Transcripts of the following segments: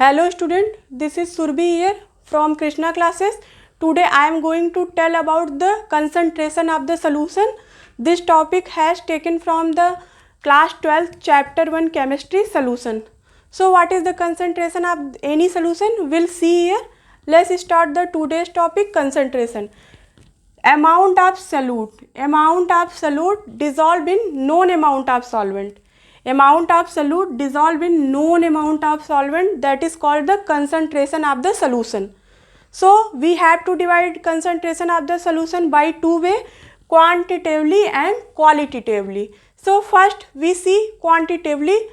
Hello student, this is Surbhi here from Krishna classes. Today I am going to tell about the concentration of the solution. This topic has taken from the class 12th chapter 1 chemistry solution. So what is the concentration of any solution? We'll see here. Let's start the today's topic, concentration. Amount of solute dissolved in known amount of solvent. Amount of solute dissolved in known amount of solvent, that is called the concentration of the solution. So we have to divide concentration of the solution by two ways, quantitatively and qualitatively. So first we see quantitatively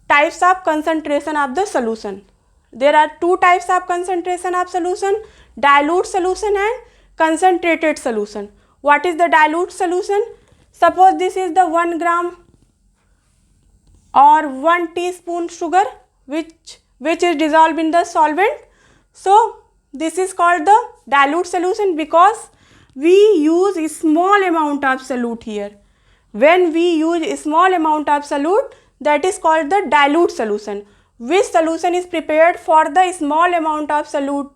types of concentration of the solution. There are two types of concentration of solution, dilute solution and concentrated solution. What is the dilute solution? Suppose this is the 1 gram or 1 teaspoon sugar which is dissolved in the solvent. So this is called the dilute solution because we use a small amount of solute here. When we use a small amount of solute, that is called the dilute solution. Which solution is prepared for the small amount of solute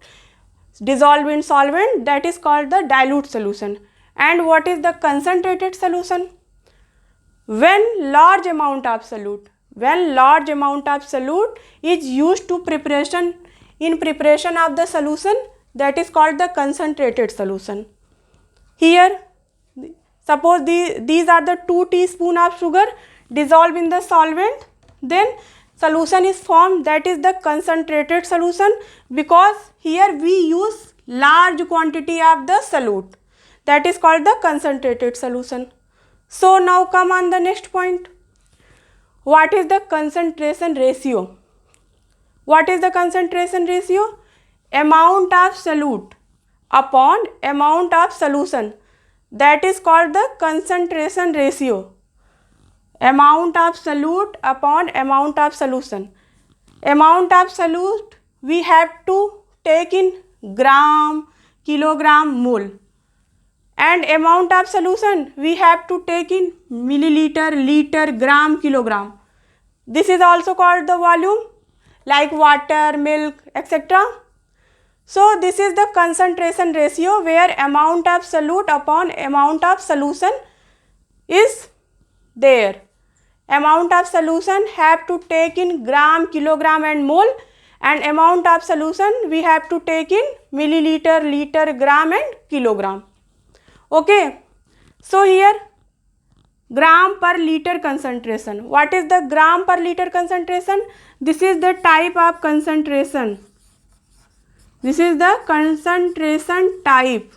dissolved in solvent, that is called the dilute solution. And what is the concentrated solution? When large amount of solute is used to preparation of the solution, that is called the concentrated solution. Here suppose these are the 2 teaspoon of sugar dissolved in the solvent, then solution is formed, that is the concentrated solution, because here we use large quantity of the solute, that is called the concentrated solution. So now come on the next point. What is the concentration ratio? What is the concentration ratio? Amount of solute upon amount of solution, that is called the concentration ratio. Amount of solute upon amount of solution. Amount of solute we have to take in gram, kilogram, mole, and amount of solution we have to take in milliliter, liter, gram, kilogram. This is also called the volume, like water, milk, etc. So this is the concentration ratio where amount of solute upon amount of solution is there. Amount of solution have to take in gram, kilogram and mole, and amount of solution we have to take in milliliter, liter, gram and kilogram. Okay, so here gram per liter concentration. What is the gram per liter concentration? This is the type of concentration. This is the concentration type.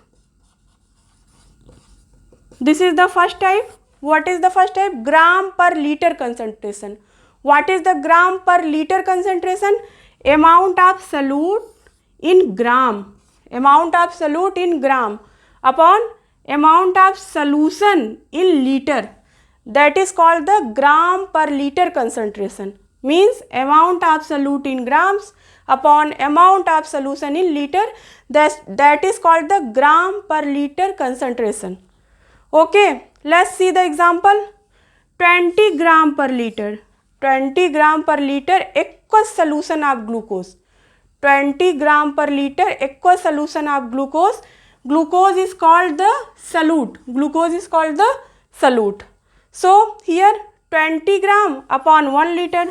This is the first type. What is the first type? Gram per liter concentration. What is the gram per liter concentration? Amount of solute in gram. Amount of solute in gram upon amount of solution in liter. That is called the gram per liter concentration. Means amount of solute in grams upon amount of solution in liter. That is called the gram per liter concentration. Okay, let's see the example. 20 gram per liter. 20 gram per liter aqueous solution of glucose. 20 gram per liter aqueous solution of glucose. Glucose is called the solute. Glucose is called the solute. So here 20 gram upon 1 liter.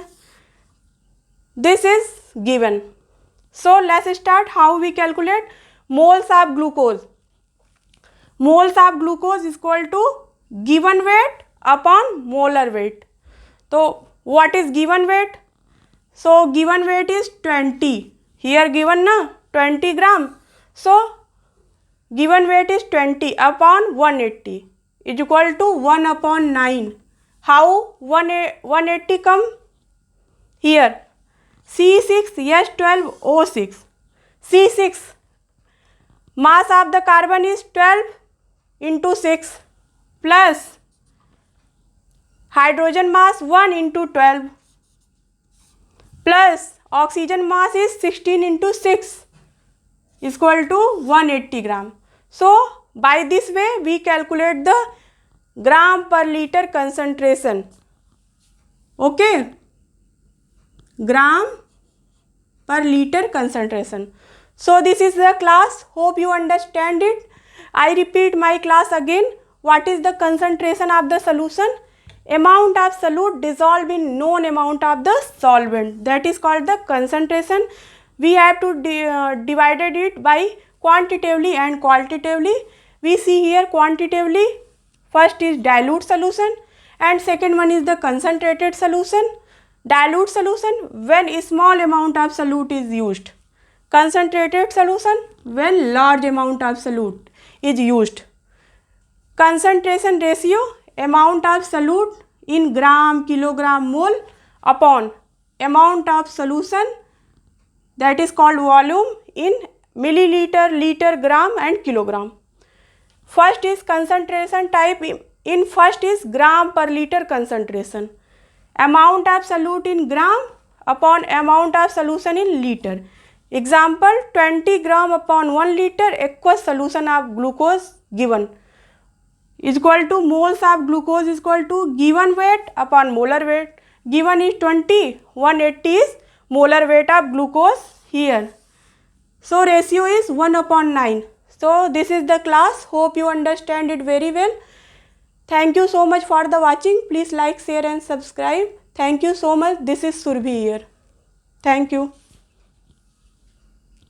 This is given. So let's start how we calculate moles of glucose. Moles of glucose is equal to given weight upon molar weight. So what is given weight? So given weight is 20. Here given na 20 gram. So given weight is 20 upon 180 is equal to 1 upon 9. How 180 come? Here C6H12O6. C6 mass of the carbon is 12 into 6 plus hydrogen mass 1 into 12 plus oxygen mass is 16 into 6 is equal to 180 gram. So by this way we calculate the gram per liter concentration. Okay, gram per liter concentration. So this is the class. Hope you understand it. I repeat my class again. What is the concentration of the solution? Amount of solute dissolved in known amount of the solvent. That is called the concentration. We have to divided it by quantitatively and qualitatively. We see here quantitatively. First is dilute solution and second one is the concentrated solution. Dilute solution when a small amount of solute is used. Concentrated solution when large amount of solute is used. Concentration ratio, amount of solute in gram, kilogram, mole upon amount of solution, that is called volume in milliliter, liter, gram and kilogram. First is concentration type. In first is gram per liter concentration. Amount of solute in gram upon amount of solution in liter. Example, 20 gram upon 1 liter aqueous solution of glucose given is equal to moles of glucose is equal to given weight upon molar weight. Given is 20, 180 is molar weight of glucose here. So ratio is 1/9. So this is the class. Hope you understand it very well. Thank you so much for the watching. Please like, share and subscribe. Thank you so much. This is Surbhi here. Thank you.